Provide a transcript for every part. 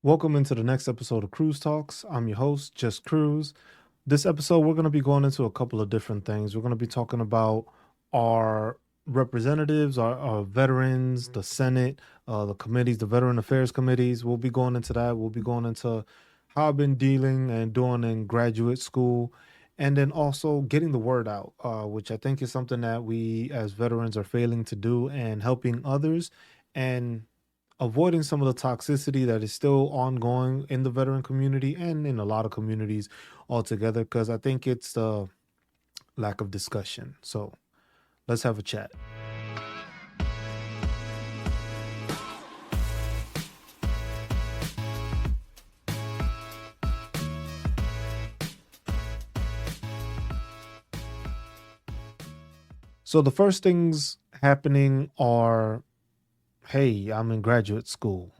Welcome into the next episode of CruzTalks. I'm your host, Just Cruz. This episode, we're going to be going into a couple of different things. We're going to be talking about our representatives, our veterans, the Senate, the committees, the Veteran Affairs committees. We'll be going into that. We'll be going into how I've been dealing and doing in graduate school, and then also getting the word out, which I think is something that we as veterans are failing to do, and helping others and avoiding some of the toxicity that is still ongoing in the veteran community and in a lot of communities altogether, because I think it's the lack of discussion. So let's have a chat. So the first things happening are, hey, I'm in graduate school,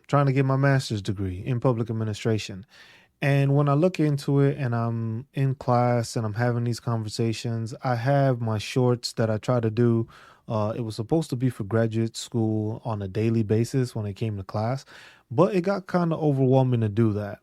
trying to get my master's degree in public administration. And when I look into it and I'm in class and I'm having these conversations, I have my shorts that I try to do. It was supposed to be for graduate school on a daily basis when it came to class, but it got kind of overwhelming to do that.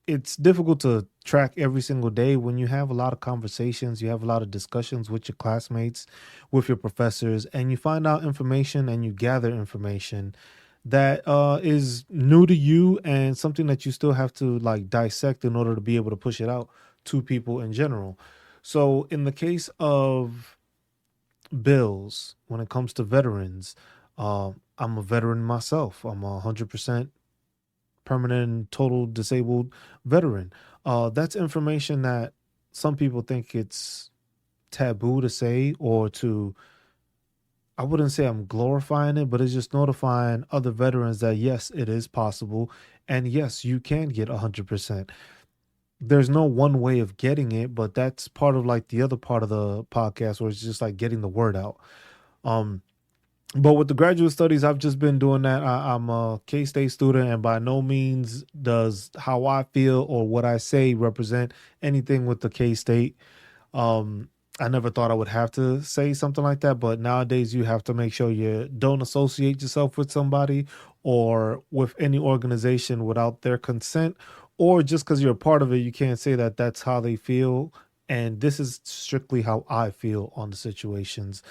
It's difficult to track every single day when you have a lot of conversations, you have a lot of discussions with your classmates, with your professors, and you find out information and you gather information that is new to you and something that you still have to like dissect in order to be able to push it out to people in general. So in the case of bills, when it comes to veterans, I'm a veteran myself. I'm 100% permanent total disabled veteran. That's information that some people think it's taboo to say, or to, I wouldn't say I'm glorifying it, but it's just notifying other veterans that yes, it is possible. And yes, you can get 100%. There's no one way of getting it, but that's part of like the other part of the podcast where it's just like getting the word out. Um, but with the graduate studies, I've just been doing that. I'm a K State student, and by no means does how I feel or what I say represent anything with the K State. I never thought I would have to say something like that, but nowadays you have to make sure you don't associate yourself with somebody or with any organization without their consent, or just because you're a part of it, you can't say that that's how they feel. And this is strictly how I feel on the situations.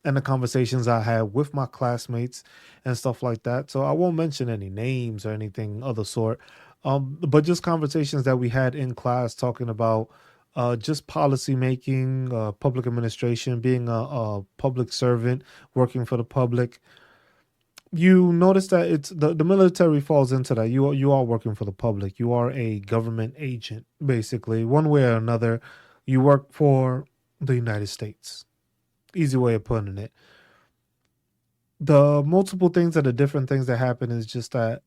And the conversations I had with my classmates and stuff like that. So I won't mention any names or anything other sort. But just conversations that we had in class talking about just policy making, public administration, being a public servant, working for the public. You notice that it's the military falls into that. You are working for the public. You are a government agent, basically, one way or another. You work for the United States. Easy way of putting it. The multiple things that are different things that happen is just that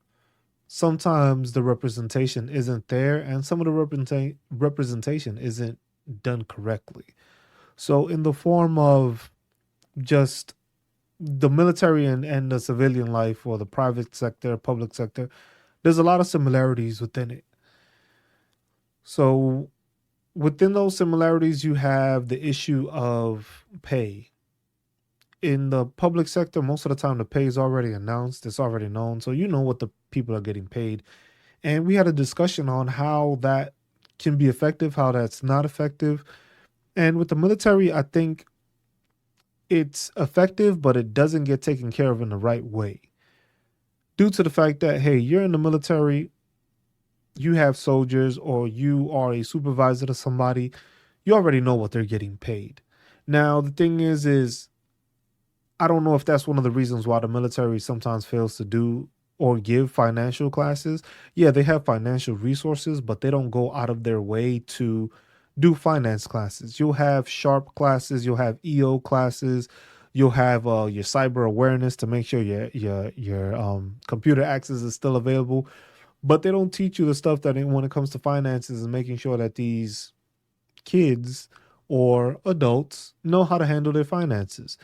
sometimes the representation isn't there, and some of the representation isn't done correctly. So, in the form of just the military and the civilian life, or the private sector, public sector, there's a lot of similarities within it. So, within those similarities, you have the issue of pay. In the public sector, most of the time the pay is already announced, it's already known. So, you know what the people are getting paid. And we had a discussion on how that can be effective, how that's not effective. And with the military, I think it's effective, but it doesn't get taken care of in the right way. Due to the fact that, hey, you're in the military, you have soldiers, or you are a supervisor to somebody, you already know what they're getting paid. Now, the thing is I don't know if that's one of the reasons why the military sometimes fails to do or give financial classes. Yeah, they have financial resources, but they don't go out of their way to do finance classes. You'll have sharp classes, you'll have EO classes, you'll have your cyber awareness to make sure your computer access is still available. But they don't teach you the stuff that when it comes to finances and making sure that these kids or adults know how to handle their finances.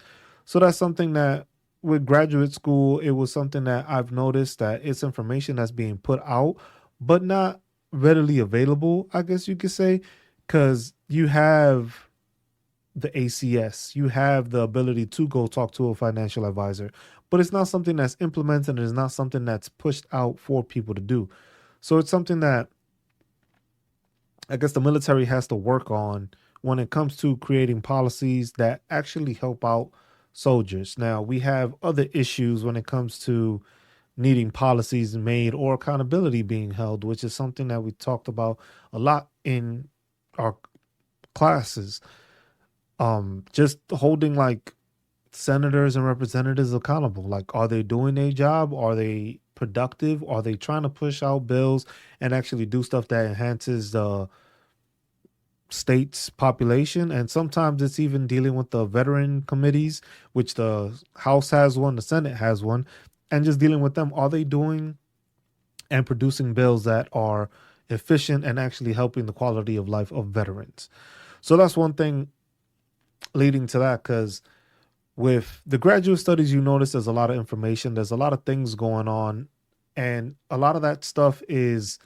So that's something that with graduate school, it was something that I've noticed that it's information that's being put out, but not readily available, I guess you could say, because you have the ACS, you have the ability to go talk to a financial advisor, but it's not something that's implemented, and it's not something that's pushed out for people to do. So it's something that I guess the military has to work on when it comes to creating policies that actually help out soldiers. Now, we have other issues when it comes to needing policies made or accountability being held, which is something that we talked about a lot in our classes. Just holding like senators and representatives accountable. Like, are they doing their job? Are they productive? Are they trying to push out bills and actually do stuff that enhances the state's population? And sometimes it's even dealing with the veteran committees, which the House has one, the Senate has one, and just dealing with them. Are they doing and producing bills that are efficient and actually helping the quality of life of veterans? So that's one thing leading to that, because with the graduate studies, you notice there's a lot of information, there's a lot of things going on, and a lot of that stuff is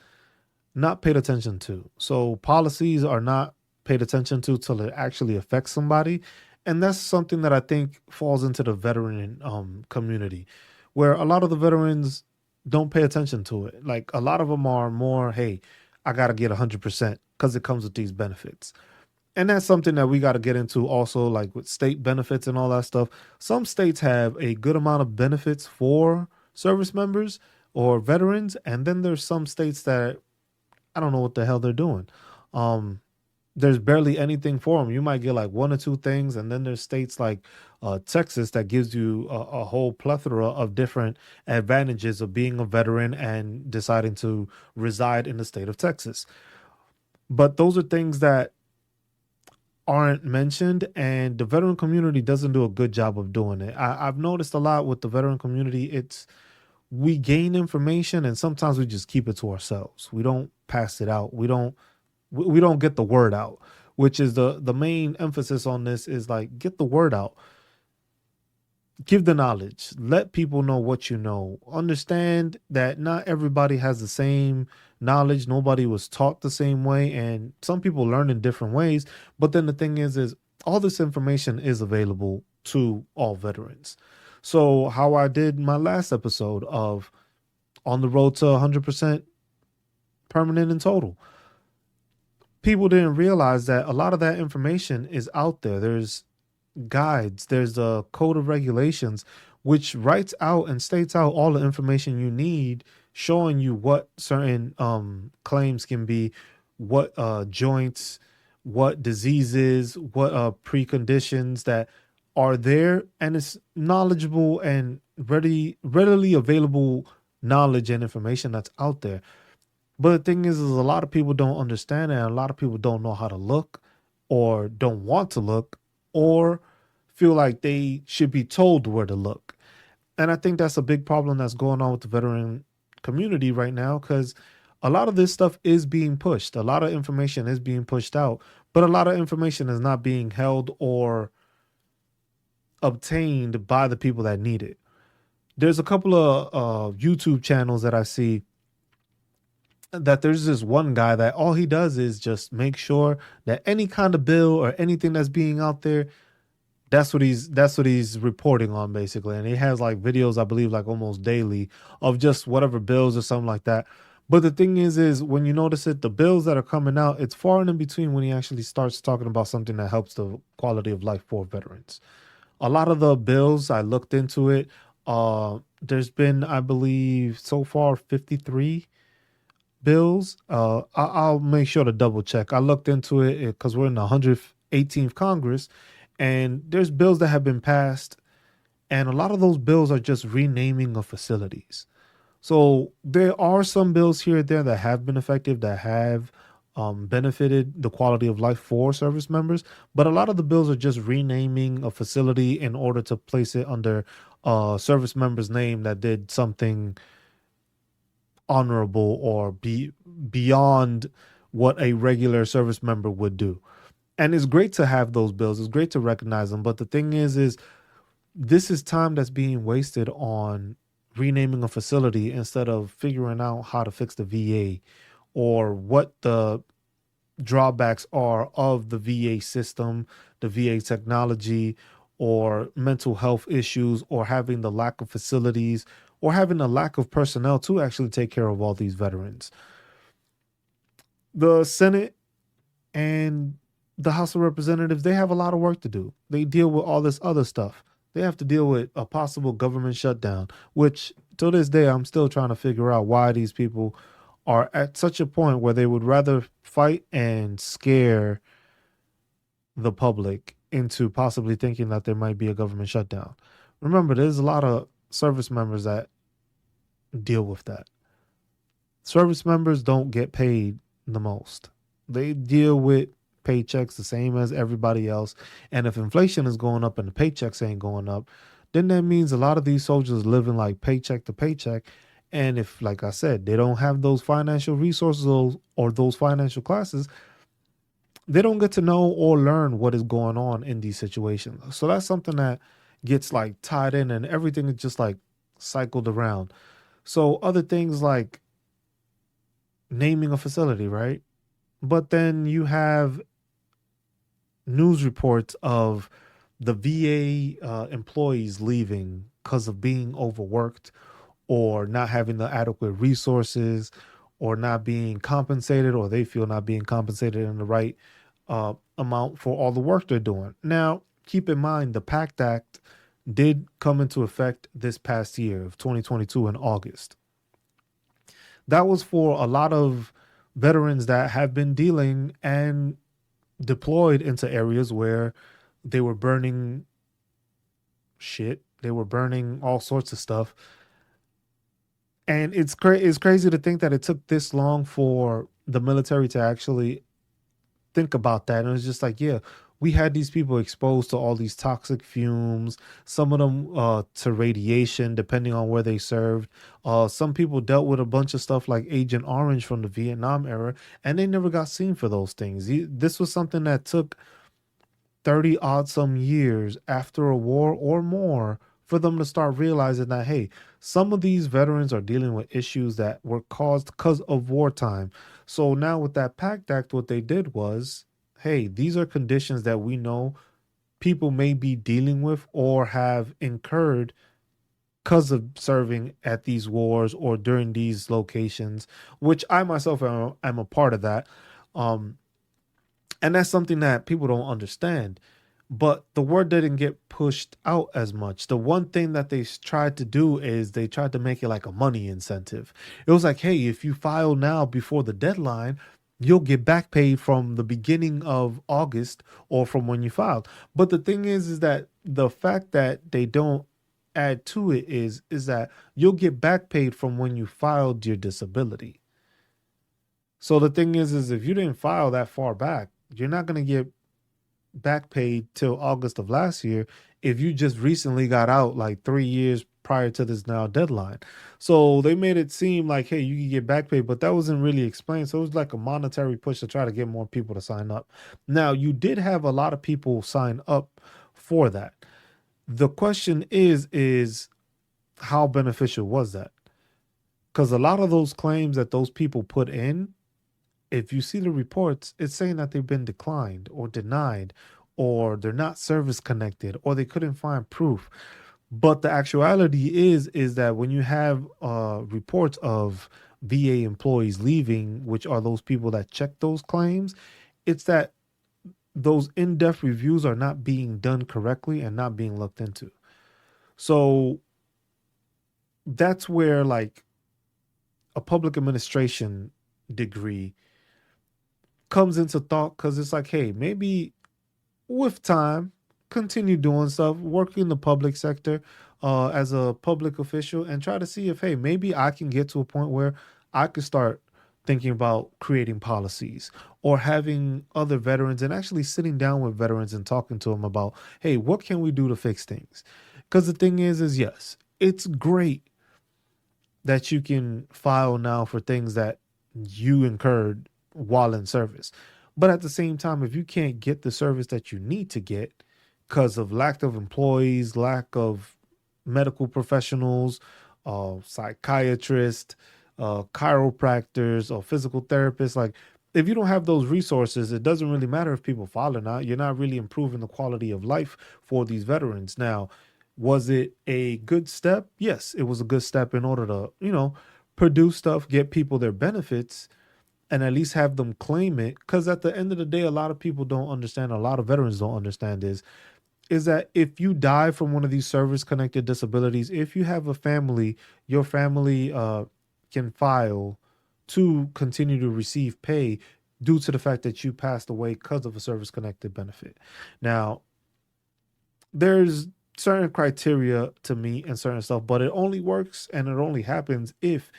not paid attention to. So policies are not paid attention to till it actually affects somebody. And that's something that I think falls into the veteran community, where a lot of the veterans don't pay attention to it. Like, a lot of them are more, hey, I got to get 100% because it comes with these benefits. And that's something that we got to get into also, like with state benefits and all that stuff. Some states have a good amount of benefits for service members or veterans. And then there's some states that I don't know what the hell they're doing. Um, there's barely anything for them. You might get like one or two things, and then there's states like Texas that gives you a whole plethora of different advantages of being a veteran and deciding to reside in the state of Texas. But those are things that aren't mentioned, and the veteran community doesn't do a good job of doing it. I've noticed a lot with the veteran community. It's we gain information, and sometimes we just keep it to ourselves. We don't pass it out. We don't get the word out, which is the main emphasis on this, is like, get the word out, give the knowledge, let people know what you know, understand that not everybody has the same knowledge, nobody was taught the same way, and some people learn in different ways. But then the thing is all this information is available to all veterans. So how I did my last episode of On the Road to 100% Permanent and Total, people didn't realize that a lot of that information is out there. There's guides, there's a code of regulations which writes out and states out all the information you need, showing you what certain claims can be, what joints, what diseases, what preconditions that are there, and it's knowledgeable and readily available knowledge and information that's out there. But the thing is a lot of people don't understand it, and a lot of people don't know how to look, or don't want to look, or feel like they should be told where to look. And I think that's a big problem that's going on with the veteran community right now, because a lot of this stuff is being pushed. A lot of information is being pushed out, but a lot of information is not being held or obtained by the people that need it. There's a couple of YouTube channels that I see that there's this one guy that all he does is just make sure that any kind of bill or anything that's being out there, that's what he's reporting on, basically. And he has like videos, I believe, like almost daily of just whatever bills or something like that. But the thing is when you notice it, the bills that are coming out, it's far and in between when he actually starts talking about something that helps the quality of life for veterans. A lot of the bills, I looked into it. There's been, I believe, so far 53 bills. I'll make sure to double check. I looked into it because we're in the 118th Congress, and there's bills that have been passed, and a lot of those bills are just renaming of facilities. So there are some bills here and there that have been effective, that have benefited the quality of life for service members, but a lot of the bills are just renaming a facility in order to place it under a service member's name that did something honorable or be beyond what a regular service member would do. And it's great to have those bills. It's great to recognize them. But the thing is this is time that's being wasted on renaming a facility instead of figuring out how to fix the VA, or what the drawbacks are of the VA system, the VA technology, or mental health issues, or having the lack of facilities, or having a lack of personnel to actually take care of all these veterans. The Senate and the House of Representatives, they have a lot of work to do. They deal with all this other stuff. They have to deal with a possible government shutdown, which to this day, I'm still trying to figure out why these people are at such a point where they would rather fight and scare the public into possibly thinking that there might be a government shutdown. Remember, there's a lot of service members that deal with that. Service members don't get paid the most. They deal with paychecks the same as everybody else. And if inflation is going up and the paychecks ain't going up, then that means a lot of these soldiers living like paycheck to paycheck. And if, like I said, they don't have those financial resources or those financial classes, they don't get to know or learn what is going on in these situations. So that's something that gets like tied in and everything is just like cycled around. So other things like naming a facility, right? But then you have news reports of the VA employees leaving because of being overworked or not having the adequate resources or not being compensated or they feel not being compensated in the right amount for all the work they're doing. Now, keep in mind the PACT Act did come into effect this past year of 2022 in August. That was for a lot of veterans that have been dealing and deployed into areas where they were burning shit, they were burning all sorts of stuff. And it's crazy to think that it took this long for the military to actually think about that. And it was just like, yeah, we had these people exposed to all these toxic fumes, some of them to radiation, depending on where they served. Some people dealt with a bunch of stuff like Agent Orange from the Vietnam era, and they never got seen for those things. This was something that took 30 odd some years after a war or more for them to start realizing that, hey, some of these veterans are dealing with issues that were caused because of wartime. So now with that PACT Act, what they did was, hey, these are conditions that we know people may be dealing with or have incurred because of serving at these wars or during these locations, which I myself am a part of that. Um, and that's something that people don't understand. But the word didn't get pushed out as much. The one thing that they tried to do is they tried to make it like a money incentive. It was like, hey, if you file now before the deadline, you'll get back paid from the beginning of August or from when you filed. But the thing is that the fact that they don't add to it is that you'll get back paid from when you filed your disability. So the thing is if you didn't file that far back, you're not going to get back paid till August of last year if you just recently got out like 3 years prior to this now deadline. So they made it seem like, hey, you can get back paid, but that wasn't really explained. So it was like a monetary push to try to get more people to sign up. Now, you did have a lot of people sign up for that. The question is how beneficial was that? Because a lot of those claims that those people put in, if you see the reports, it's saying that they've been declined or denied, or they're not service connected, or they couldn't find proof. But the actuality is that when you have reports of VA employees leaving, which are those people that check those claims, it's that those in-depth reviews are not being done correctly and not being looked into. So that's where like a public administration degree comes into thought because it's like, hey, maybe with time, continue doing stuff, work in the public sector as a public official, and try to see if, hey, maybe I can get to a point where I could start thinking about creating policies or having other veterans and actually sitting down with veterans and talking to them about, hey, what can we do to fix things? Because the thing is yes, it's great that you can file now for things that you incurred while in service. But at the same time, if you can't get the service that you need to get because of lack of employees, lack of medical professionals, psychiatrists, chiropractors, or physical therapists, like if you don't have those resources, it doesn't really matter if people file or not. You're not really improving the quality of life for these veterans. Now, was it a good step? Yes, it was a good step in order to, produce stuff, get people their benefits, and at least have them claim it. Because at the end of the day, a lot of people don't understand, a lot of veterans don't understand is that if you die from one of these service connected disabilities, if you have a family, your family can file to continue to receive pay due to the fact that you passed away because of a service connected benefit. Now, there's certain criteria to meet and certain stuff, but it only works and it only happens if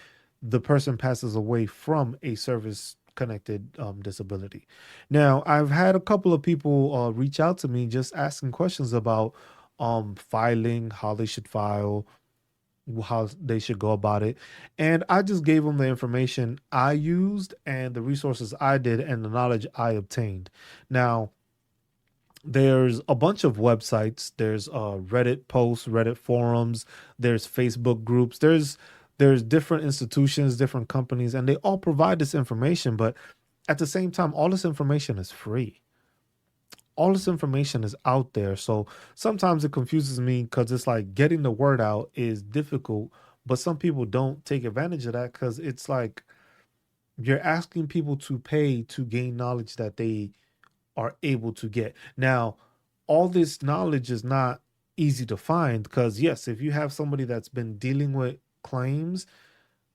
the person passes away from a service connected disability. Now, I've had a couple of people reach out to me just asking questions about filing, how they should file, how they should go about it. And I just gave them the information I used and the resources I did and the knowledge I obtained. Now, there's a bunch of websites. There's Reddit posts, Reddit forums, there's Facebook groups, there's different institutions, different companies, and they all provide this information. But at the same time, all this information is free. All this information is out there. So sometimes it confuses me because it's like getting the word out is difficult, but some people don't take advantage of that because it's like you're asking people to pay to gain knowledge that they are able to get. Now, all this knowledge is not easy to find because, yes, if you have somebody that's been dealing with claims,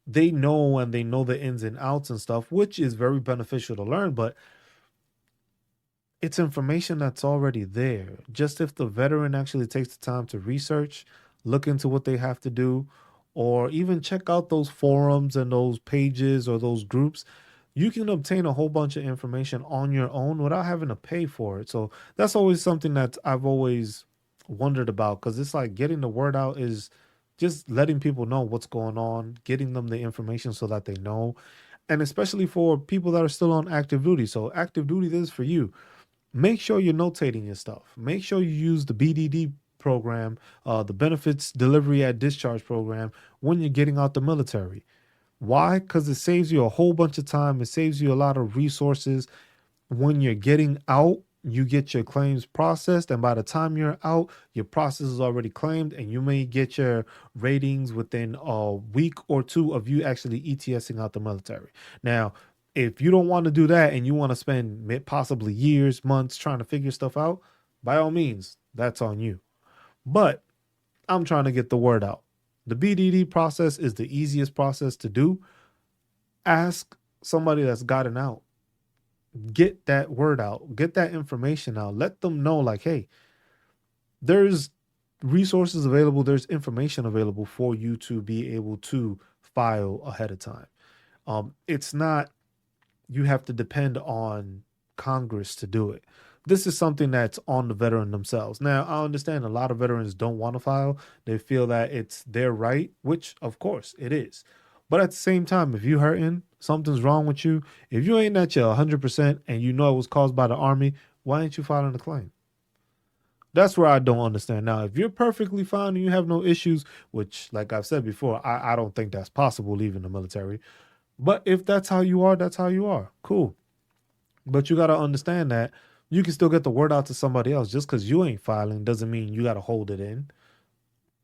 they know the ins and outs and stuff, which is very beneficial to learn, but it's information that's already there. Just if the veteran actually takes the time to research, look into what they have to do, or even check out those forums and those pages or those groups, you can obtain a whole bunch of information on your own without having to pay for it. So that's always something that I've always wondered about because it's like getting the word out is just letting people know what's going on, getting them the information so that they know. And especially for people that are still on active duty. So active duty, this is for you. Make sure you're notating your stuff. Make sure you use the BDD program, the Benefits Delivery at Discharge program when you're getting out the military. Why? Because it saves you a whole bunch of time. It saves you a lot of resources. When you're getting out, you get your claims processed. And by the time you're out, your process is already claimed. And you may get your ratings within a week or two of you actually ETSing out the military. Now, if you don't want to do that and you want to spend possibly years, months trying to figure stuff out, by all means, that's on you. But I'm trying to get the word out. The BDD process is the easiest process to do. Ask somebody that's gotten out. Get that word out. Get that information out. Let them know, like, hey, there's resources available. There's information available for you to be able to file ahead of time. It's not you have to depend on Congress to do it. This is something that's on the veteran themselves. Now, I understand a lot of veterans don't want to file. They feel that it's their right, which of course it is. But at the same time, if you're hurting, something's wrong with you, if you ain't at your 100% and you know it was caused by the Army, why ain't you filing a claim? That's where I don't understand. Now, if you're perfectly fine and you have no issues, which, like I've said before, I don't think that's possible leaving the military. But if that's how you are, that's how you are. Cool. But you got to understand that you can still get the word out to somebody else. Just because you ain't filing doesn't mean you got to hold it in,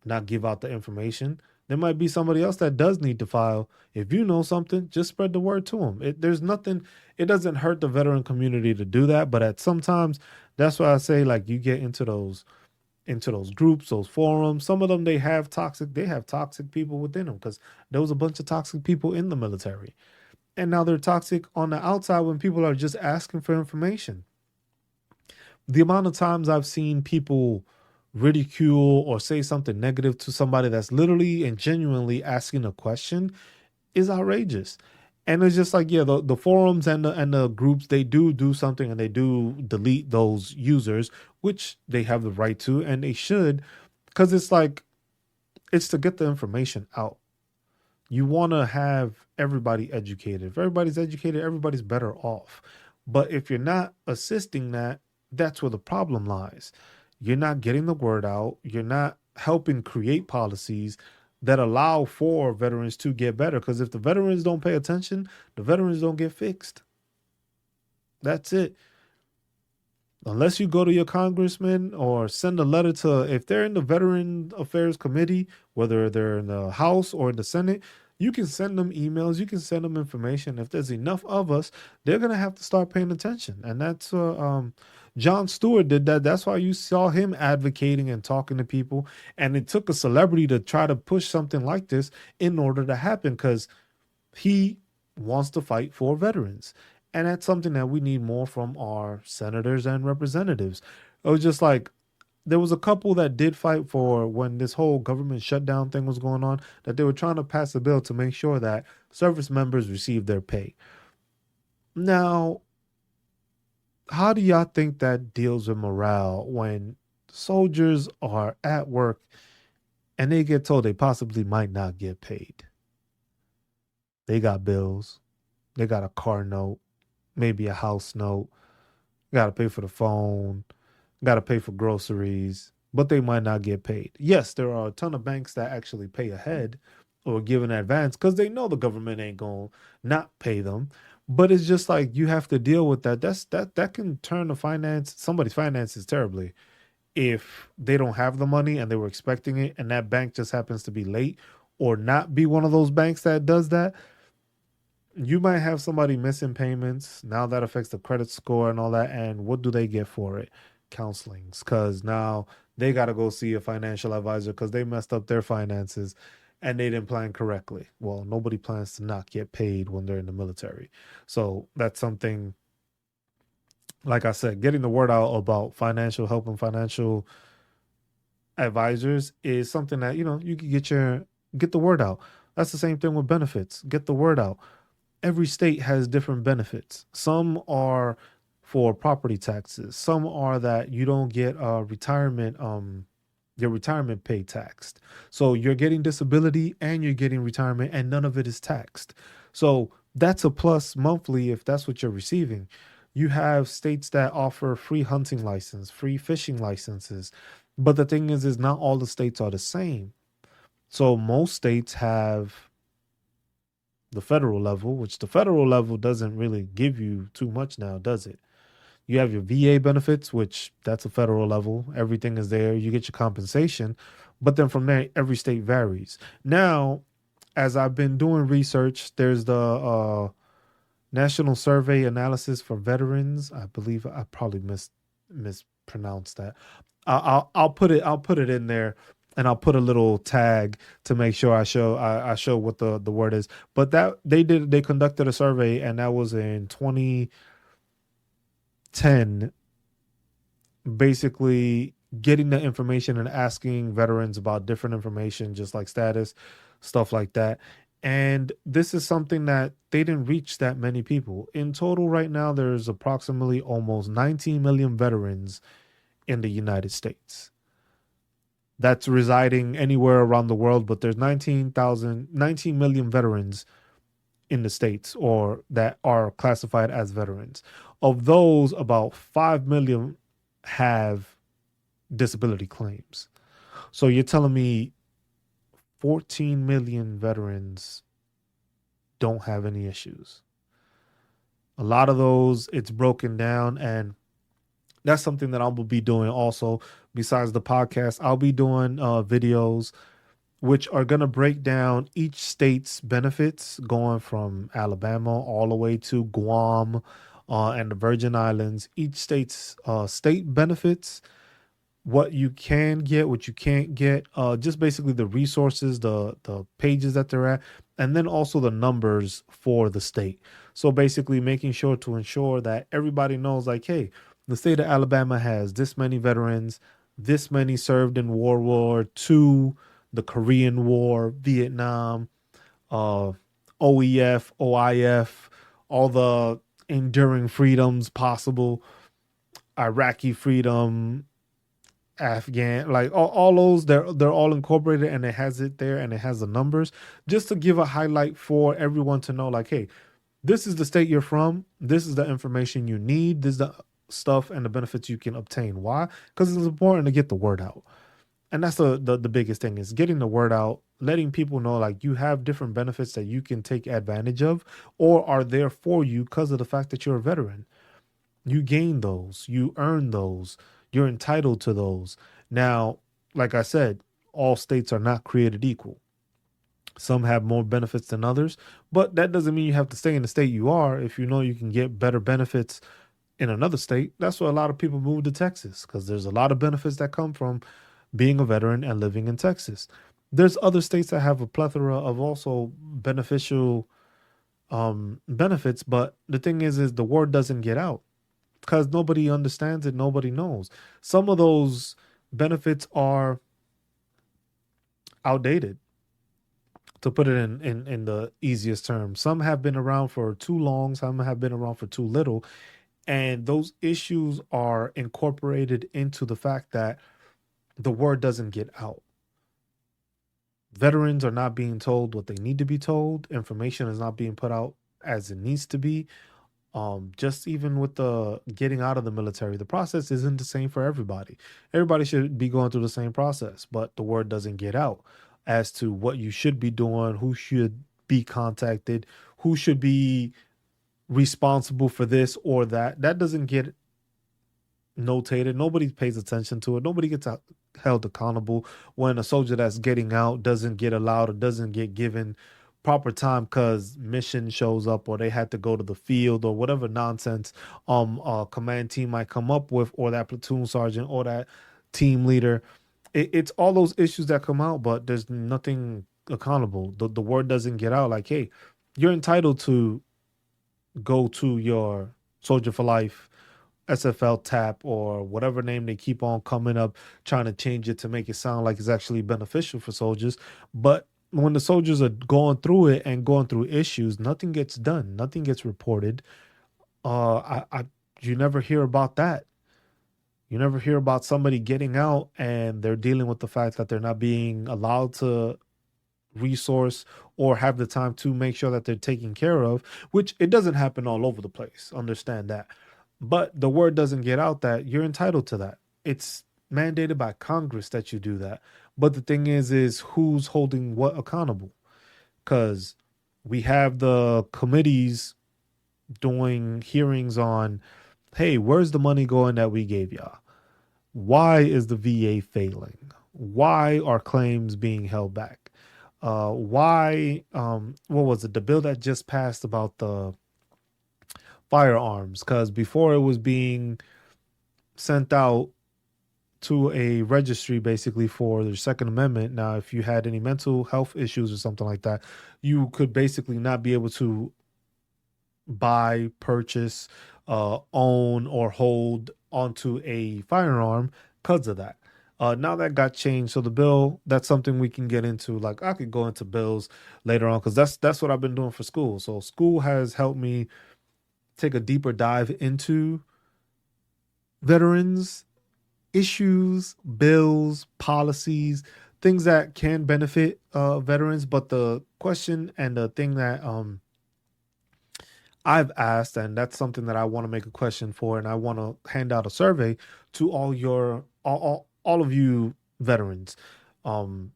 not give out the information. There might be somebody else that does need to file. If you know something, just spread the word to them. There's nothing, it doesn't hurt the veteran community to do that. But at sometimes, that's why I say, like, you get into those groups, those forums. Some of them, they have toxic people within them because there was a bunch of toxic people in the military. And now they're toxic on the outside when people are just asking for information. The amount of times I've seen people ridicule or say something negative to somebody that's literally and genuinely asking a question is outrageous. And it's just like, yeah, the forums and the groups, they do something and they do delete those users, which they have the right to, and they should, because it's like, it's to get the information out. You want to have everybody educated. If everybody's educated, everybody's better off. But if you're not assisting that, that's where the problem lies. You're not getting the word out. You're not helping create policies that allow for veterans to get better. Because if the veterans don't pay attention, the veterans don't get fixed. That's it. Unless you go to your congressman or send a letter to, if they're in the Veteran Affairs Committee, whether they're in the House or in the Senate, you can send them emails, you can send them information. If there's enough of us, they're gonna have to start paying attention, and that's John Stewart did that. That's why you saw him advocating and talking to people, and it took a celebrity to try to push something like this in order to happen because he wants to fight for veterans. And that's something that we need more from our senators and representatives. It was just like there was a couple that did fight for when this whole government shutdown thing was going on, that they were trying to pass a bill to make sure that service members receive their pay. Now, how do y'all think that deals with morale when soldiers are at work and they get told they possibly might not get paid? They got bills, they got a car note, maybe a house note, got to pay for the phone, got to pay for groceries, but they might not get paid. Yes, there are a ton of banks that actually pay ahead or give an advance because they know the government ain't going to not pay them. But it's just like you have to deal with that. That can turn the finance somebody's finances terribly if they don't have the money and they were expecting it and that bank just happens to be late or not be one of those banks that does that. You might have somebody missing payments. Now that affects the credit score and all that. And what do they get for it? Counselings. Because now they got to go see a financial advisor because they messed up their finances and they didn't plan correctly. Well, nobody plans to not get paid when they're in the military. So that's something, like I said, getting the word out about financial help and financial advisors is something that, you can get the word out. That's the same thing with benefits. Get the word out. Every state has different benefits. Some are for property taxes. Some are that you don't get your retirement pay taxed. So you're getting disability and you're getting retirement and none of it is taxed. So that's a plus monthly if that's what you're receiving. You have states that offer free hunting license, free fishing licenses. But the thing is not all the states are the same. So most states have the federal level, which the federal level doesn't really give you too much now, does it? You have your VA benefits, which that's a federal level. Everything is there. You get your compensation. But then from there, every state varies. Now, as I've been doing research, there's the National Survey Analysis for Veterans. I believe I probably mispronounced that. I'll put it in there, and I'll put a little tag to make sure I show what the word is. But that they conducted a survey, and that was in 2010, basically getting the information and asking veterans about different information, just like status, stuff like that. And this is something that they didn't reach that many people. In total, right now, there's approximately almost 19 million veterans in the United States that's residing anywhere around the world, but there's 19 million veterans in the States or that are classified as veterans. Of those, about 5 million have disability claims. So you're telling me 14 million veterans don't have any issues. A lot of those, it's broken down, and that's something that I will be doing also. Besides the podcast, I'll be doing videos which are going to break down each state's benefits, going from Alabama all the way to Guam and the Virgin Islands. Each state's state benefits, what you can get, what you can't get, just basically the resources, the pages that they're at, and then also the numbers for the state. So basically making sure to ensure that everybody knows, like, hey, the state of Alabama has this many veterans, this many served in World War II, the Korean War, Vietnam, uh, OEF, OIF, all the enduring freedoms possible, Iraqi freedom, Afghan, like all those, they're all incorporated, and it has it there, and it has the numbers just to give a highlight for everyone to know, like, hey, this is the state you're from, this is the information you need, this is the stuff and the benefits you can obtain. Why? Because it's important to get the word out. And that's the biggest thing, is getting the word out, letting people know, like, you have different benefits that you can take advantage of or are there for you because of the fact that you're a veteran. You gain those, you earn those, you're entitled to those. Now, like I said, all states are not created equal. Some have more benefits than others, but that doesn't mean you have to stay in the state you are. If you know you can get better benefits in another state, that's why a lot of people move to Texas, because there's a lot of benefits that come from being a veteran and living in Texas. There's other states that have a plethora of also beneficial benefits, but the thing is the word doesn't get out because nobody understands it, nobody knows. Some of those benefits are outdated, to put it in the easiest terms. Some have been around for too long, some have been around for too little, and those issues are incorporated into the fact that the word doesn't get out. Veterans are not being told what they need to be told. Information is not being put out as it needs to be. Just even with the getting out of the military, the process isn't the same for everybody. Everybody should be going through the same process, but the word doesn't get out as to what you should be doing, who should be contacted, who should be responsible for this or that. That doesn't get notated. Nobody pays attention to it. Nobody gets held accountable when a soldier that's getting out doesn't get allowed or doesn't get given proper time because mission shows up or they had to go to the field or whatever nonsense command team might come up with, or that platoon sergeant or that team leader. It's all those issues that come out, but there's nothing accountable. The word doesn't get out like, hey, you're entitled to go to your soldier for life SFL tap or whatever name they keep on coming up, trying to change it to make it sound like it's actually beneficial for soldiers. But when the soldiers are going through it and going through issues, nothing gets done, nothing gets reported. You never hear about that. You never hear about somebody getting out and they're dealing with the fact that they're not being allowed to resource or have the time to make sure that they're taken care of, which it doesn't happen all over the place. Understand that. But the word doesn't get out that you're entitled to that. It's mandated by Congress that you do that. But the thing is who's holding what accountable? Because we have the committees doing hearings on, hey, where's the money going that we gave y'all? Why is the VA failing? Why are claims being held back? Why what was it, the bill that just passed about the firearms? Because before it was being sent out to a registry basically for the Second Amendment. Now, if you had any mental health issues or something like that, you could basically not be able to buy, purchase, own, or hold onto a firearm because of that. Now that got changed, so the bill, that's something we can get into. Like I could go into bills later on because that's what I've been doing for school. So school has helped me take a deeper dive into veterans issues, bills, policies, things that can benefit veterans. But the question and the thing that I've asked, and that's something that I want to make a question for, and I want to hand out a survey to all of you veterans, um,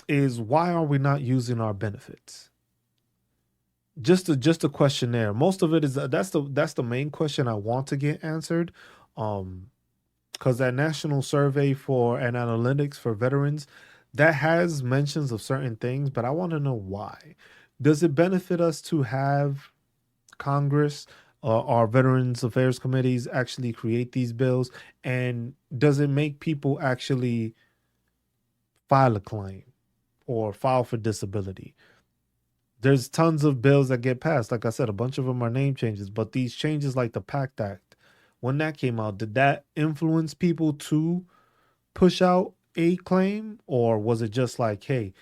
is why are we not using our benefits? Just a questionnaire. Most of it is that's the main question I want to get answered. Um, because that national survey for and analytics for veterans that has mentions of certain things, but I want to know why. Does it benefit us to have Congress or our Veterans Affairs committees actually create these bills? And does it make people actually file a claim or file for disability? There's tons of bills that get passed. Like I said, a bunch of them are name changes, but these changes like the PACT Act, when that came out, did that influence people to push out a claim? Or was it just like, hey,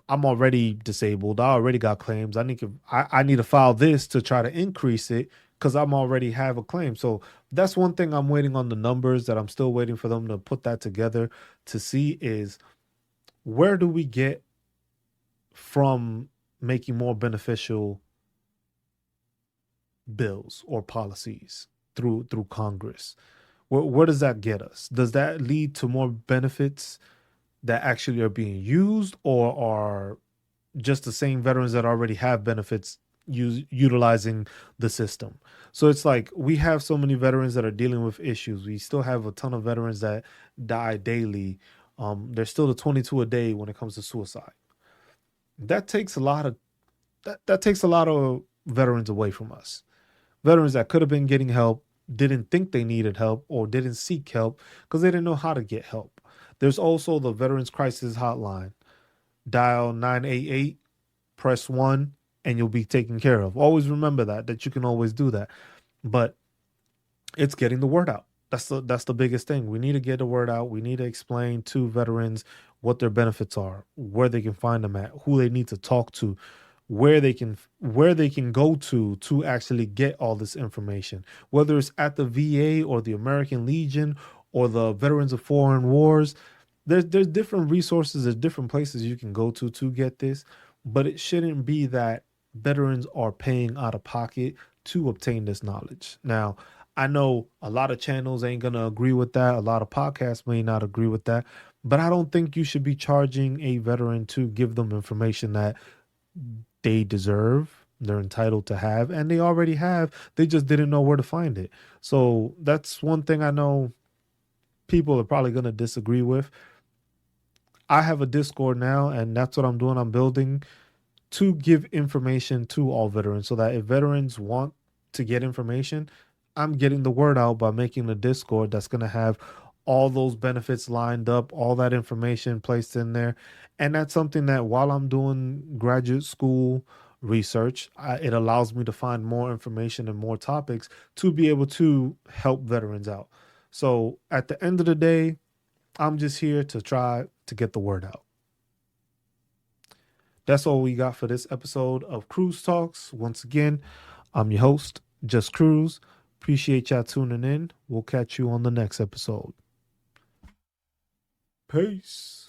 I'm already disabled. I already got claims. I need to file this to try to increase it because I'm already have a claim. So that's one thing I'm waiting on the numbers that I'm still waiting for them to put that together to see is where do we get from making more beneficial bills or policies through Congress. Where does that get us? Does that lead to more benefits that actually are being used, or are just the same veterans that already have benefits utilizing the system. So it's like we have so many veterans that are dealing with issues. We still have a ton of veterans that die daily. There's still the 22 a day when it comes to suicide. That takes a lot of that takes a lot of veterans away from us. Veterans that could have been getting help didn't think they needed help or didn't seek help because they didn't know how to get help. There's also the Veterans Crisis Hotline. Dial 988, press 1, and you'll be taken care of. Always remember that you can always do that. But it's getting the word out. That's the biggest thing. We need to get the word out. We need to explain to veterans what their benefits are, where they can find them at, who they need to talk to, where they can go to actually get all this information, whether it's at the VA or the American Legion or the Veterans of Foreign Wars. There's different resources, there's different places you can go to get this, but it shouldn't be that veterans are paying out of pocket to obtain this knowledge. Now, I know a lot of channels ain't gonna agree with that. A lot of podcasts may not agree with that, but I don't think you should be charging a veteran to give them information that they deserve, they're entitled to have, and they already have. They just didn't know where to find it. So that's one thing I know people are probably going to disagree with. I have a Discord now, and that's what I'm doing. I'm building to give information to all veterans so that if veterans want to get information, I'm getting the word out by making a Discord that's going to have all those benefits lined up, all that information placed in there. And that's something that while I'm doing graduate school research, it allows me to find more information and more topics to be able to help veterans out. So at the end of the day, I'm just here to try to get the word out. That's all we got for this episode of Cruz Talks. Once again, I'm your host, Just Cruz. Appreciate y'all tuning in. We'll catch you on the next episode. Peace.